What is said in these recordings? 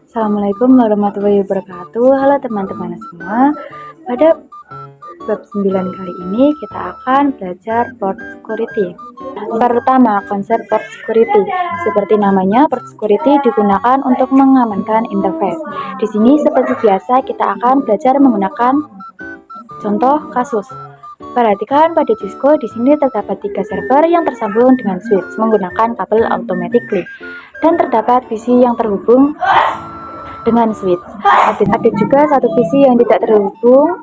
Assalamualaikum warahmatullahi wabarakatuh. Halo teman-teman semua. Pada bab 9 kali ini kita akan belajar port security. Pertama, konsep port security. Seperti namanya, port security digunakan untuk mengamankan interface. Di sini seperti biasa kita akan belajar menggunakan contoh kasus. Perhatikan pada Cisco, di sini terdapat 3 server yang tersambung dengan switch menggunakan kabel automatically dan terdapat PC yang terhubung dengan switch. Ada juga satu PC yang tidak terhubung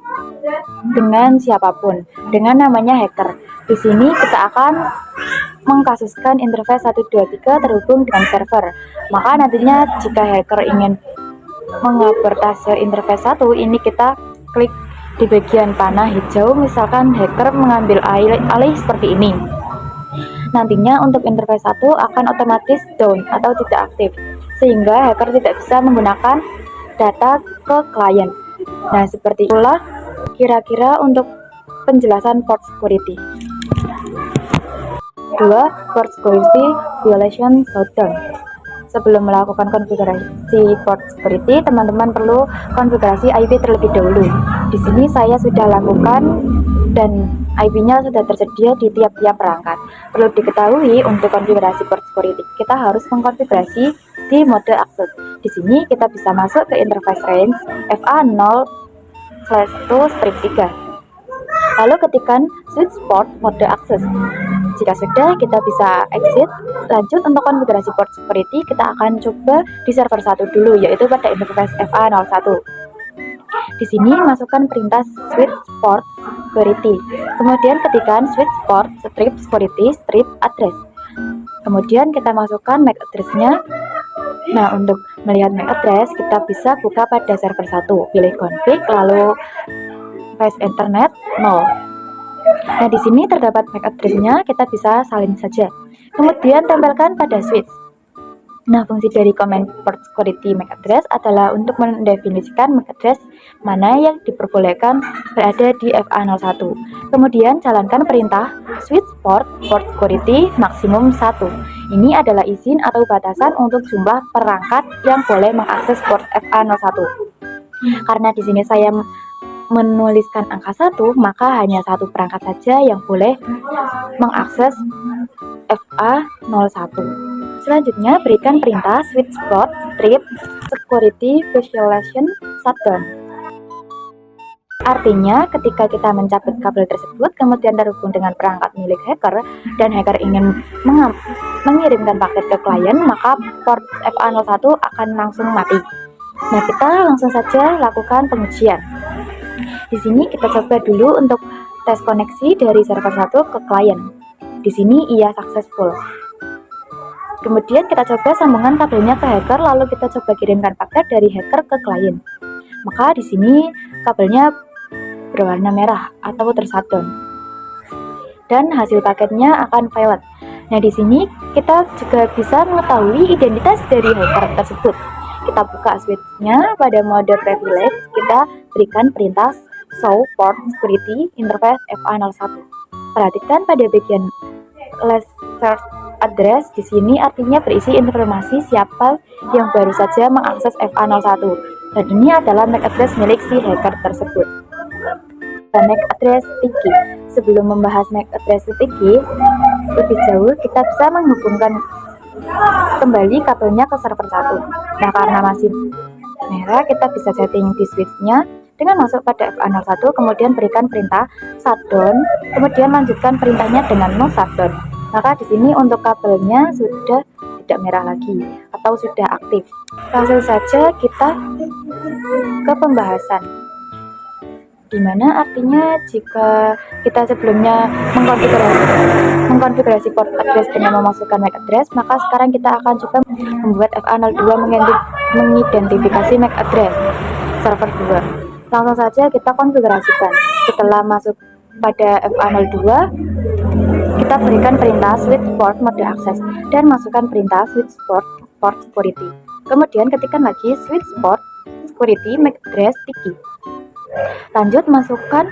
dengan siapapun, dengan namanya hacker. Di sini kita akan mengkasuskan interface 123 terhubung dengan server. Maka nantinya jika hacker ingin mengabortase interface 1, ini kita klik di bagian panah hijau, misalkan hacker mengambil alih seperti ini. Nantinya untuk interface 1 akan otomatis down atau tidak aktif, sehingga hacker tidak bisa menggunakan data ke klien. Nah, seperti itulah kira-kira untuk penjelasan port security. 2. Port security violation shutdown. Sebelum melakukan konfigurasi port security, teman-teman perlu konfigurasi IP terlebih dahulu. Di sini saya sudah lakukan dan IP-nya sudah tersedia di tiap-tiap perangkat. Perlu diketahui untuk konfigurasi port security, kita harus mengkonfigurasi di mode akses. Di sini kita bisa masuk ke interface range FA0/1/3. Lalu ketikkan switch port mode akses. Jika sudah, kita bisa exit. Lanjut untuk konfigurasi port security, kita akan coba di server 1 dulu, yaitu pada interface FA01. Di sini masukkan perintah switch port security. Kemudian ketikkan switch port strip security strip address. Kemudian kita masukkan MAC address-nya. Nah, untuk melihat MAC address, kita bisa buka pada server 1. Pilih config, lalu face internet 0. Nah, di sini terdapat MAC address-nya, kita bisa salin saja. Kemudian tempelkan pada switch. Nah, fungsi dari command port security MAC address adalah untuk mendefinisikan MAC address mana yang diperbolehkan berada di FA01. Kemudian jalankan perintah switch port security maksimum 1. Ini adalah izin atau batasan untuk jumlah perangkat yang boleh mengakses port FA01. Karena di sini saya menuliskan angka 1, maka hanya satu perangkat saja yang boleh mengakses FA01. Selanjutnya, berikan perintah switch port strip security violation shutdown. Artinya, ketika kita mencabut kabel tersebut kemudian terhubung dengan perangkat milik hacker dan hacker ingin mengirimkan paket ke klien, maka port FA01 akan langsung mati. Nah, kita langsung saja lakukan pengujian. Di sini kita coba dulu untuk tes koneksi dari server 1 ke klien. Di sini ia successful. Kemudian kita coba sambungan kabelnya ke hacker, lalu kita coba kirimkan paket dari hacker ke klien. Maka di sini kabelnya berwarna merah atau tershutdown. Dan hasil paketnya akan failed. Nah, di sini kita juga bisa mengetahui identitas dari hacker tersebut. Kita buka switch-nya pada mode privilege, kita berikan perintah show port security interface FA01. Perhatikan pada bagian last search address, di sini artinya berisi informasi siapa yang baru saja mengakses FA01, dan ini adalah MAC address milik si hacker tersebut. MAC address sticky. Sebelum membahas MAC address sticky lebih jauh, kita bisa menghubungkan kembali kabelnya ke server 1. Nah, karena masih merah, kita bisa setting di switch-nya dengan masuk pada FA01, kemudian berikan perintah shutdown, kemudian lanjutkan perintahnya dengan no shutdown. Maka di sini untuk kabelnya sudah tidak merah lagi atau sudah aktif. Langsung saja kita ke pembahasan, dimana artinya jika kita sebelumnya mengkonfigurasi port address dengan memasukkan MAC address, maka sekarang kita akan coba membuat FA02 mengidentifikasi MAC address server 2. Langsung saja kita konfigurasikan. Setelah masuk pada FA02, kita berikan perintah switch port mode access dan masukkan perintah switch port security. Kemudian ketikkan lagi switch port security MAC address sticky. Lanjut masukkan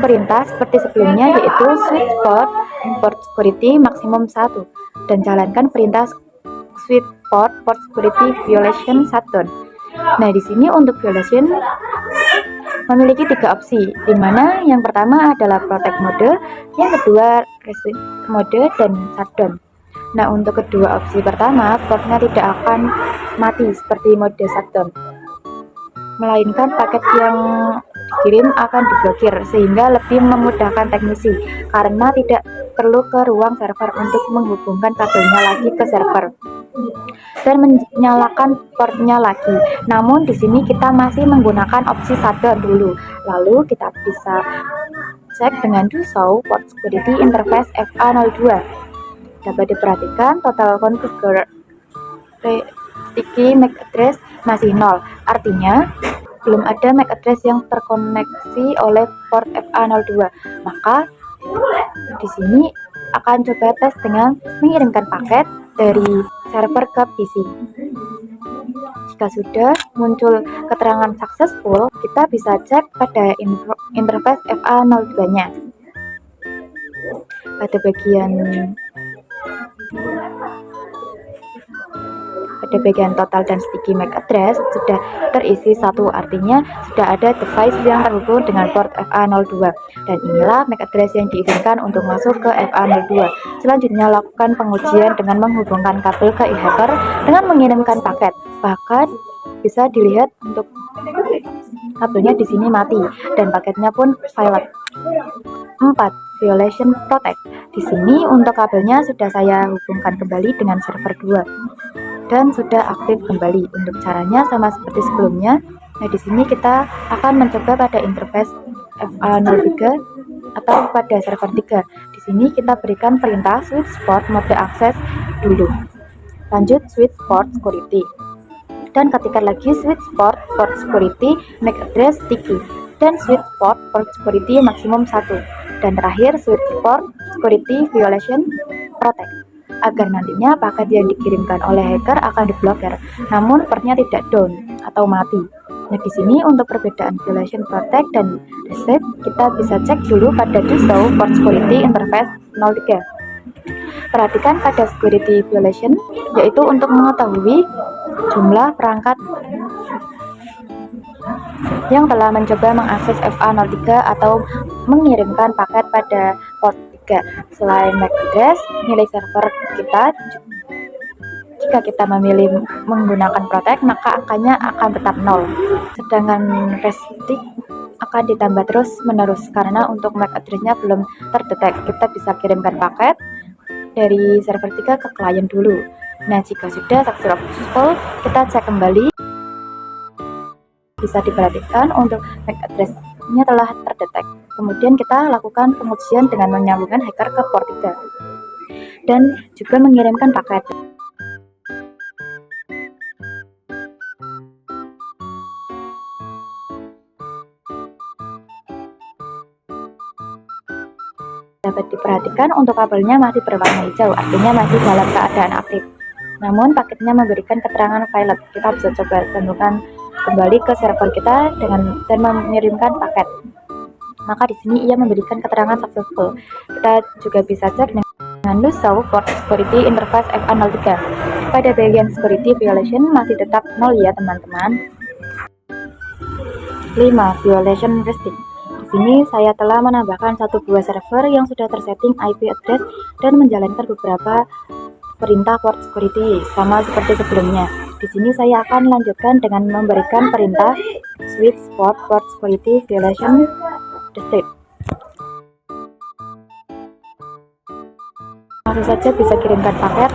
perintah seperti sebelumnya, yaitu switch port security maksimum 1 dan jalankan perintah switch port security violation shutdown. Nah, di sini untuk violation memiliki 3 opsi, di mana yang pertama adalah protect mode, yang kedua restrict mode, dan shutdown. Nah, untuk kedua opsi pertama, portnya tidak akan mati seperti mode shutdown, melainkan paket yang dikirim akan diblokir, sehingga lebih memudahkan teknisi karena tidak perlu ke ruang server untuk menghubungkan kabelnya lagi ke server dan menyalakan portnya lagi. Namun di sini kita masih menggunakan opsi shutdown dulu. Lalu kita bisa cek dengan do show port security interface FA02. Dapat diperhatikan total configure sticky MAC address masih 0. Artinya belum ada MAC address yang terkoneksi oleh port FA02. Maka di sini akan coba tes dengan mengirimkan paket dari server ke PC. Jika sudah muncul keterangan successful, kita bisa cek pada interface FA02-nya. Pada bagian total dan sticky MAC address sudah terisi 1, artinya sudah ada device yang terhubung dengan port FA02, dan inilah MAC address yang diizinkan untuk masuk ke FA02. Selanjutnya lakukan pengujian dengan menghubungkan kabel ke e-hacker dengan mengirimkan paket. Bahkan bisa dilihat untuk kabelnya di sini mati dan paketnya pun violet. 4. Violation protect. Di sini untuk kabelnya sudah saya hubungkan kembali dengan server 2 dan sudah aktif kembali. Untuk caranya sama seperti sebelumnya. Nah, di sini kita akan mencoba pada interface FA03 atau pada server 3. Di sini kita berikan perintah switch port mode access dulu. Lanjut switch port security. Dan ketikkan lagi switch port security MAC address sticky dan switch port security maksimum 1, dan terakhir switch port security violation protect, agar nantinya paket yang dikirimkan oleh hacker akan diblokir, namun portnya tidak down atau mati. Nah, di sini untuk perbedaan violation protect dan reset kita bisa cek dulu pada do show port security interface 03. Perhatikan pada security violation, yaitu untuk mengetahui jumlah perangkat yang telah mencoba mengakses FA03 atau mengirimkan paket pada port 3. Selain MAC address milik server kita, jika kita memilih menggunakan protect, maka angkanya akan tetap 0. Sedangkan restrict akan ditambah terus menerus karena untuk MAC addressnya belum terdetek. Kita bisa kirimkan paket dari server 3 ke klien dulu. Nah, jika sudah successful, kita cek kembali. Bisa diperhatikan untuk MAC address-nya telah terdetek. Kemudian kita lakukan pengujian dengan menyambungkan hacker ke port 3 dan juga mengirimkan paket. Dapat diperhatikan untuk kabelnya masih berwarna hijau, artinya masih dalam keadaan aktif. Namun paketnya memberikan keterangan violet. Kita bisa coba sambungkan kembali ke server kita dan mengirimkan paket. Maka di sini ia memberikan keterangan successful. Kita juga bisa cek dengan do show port security interface FA03. Pada bagian security violation masih tetap 0 ya teman-teman. 5. Violation restrict. Di sini saya telah menambahkan 1 buah server yang sudah tersetting IP address dan menjalankan beberapa perintah port security sama seperti sebelumnya. Di sini saya akan lanjutkan dengan memberikan perintah switch port security violation restrict. Langsung saja bisa kirimkan paket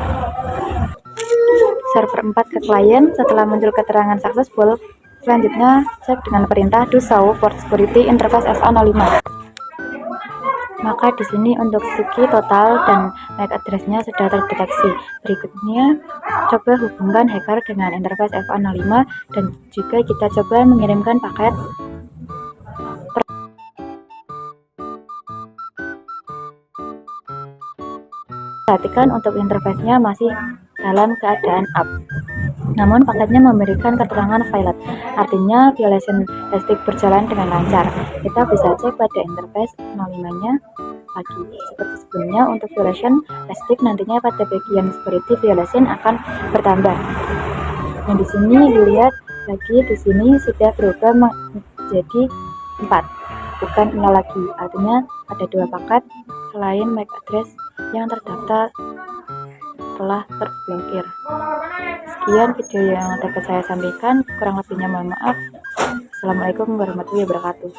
server 4 ke klien setelah muncul keterangan successful. Selanjutnya cek dengan perintah do show port security interface FA05. Maka di sini untuk sticky total dan MAC address-nya sudah terdeteksi. Berikutnya coba hubungkan hacker dengan interface FA05 dan juga kita coba mengirimkan paket. Perhatikan untuk interface-nya masih dalam keadaan up, namun paketnya memberikan keterangan violet, Artinya violation listrik berjalan dengan lancar. Kita bisa cek pada interface 05-nya lagi. Seperti sebelumnya, untuk violation listrik nantinya pada bagian security violation akan bertambah. Yang di sini dilihat lagi, di sini sudah berubah menjadi 4, bukan 0 lagi. Artinya ada 2 paket selain MAC address yang terdaftar telah terblokir. Sekian video yang dapat saya sampaikan, kurang lebihnya mohon maaf. Assalamualaikum warahmatullahi wabarakatuh.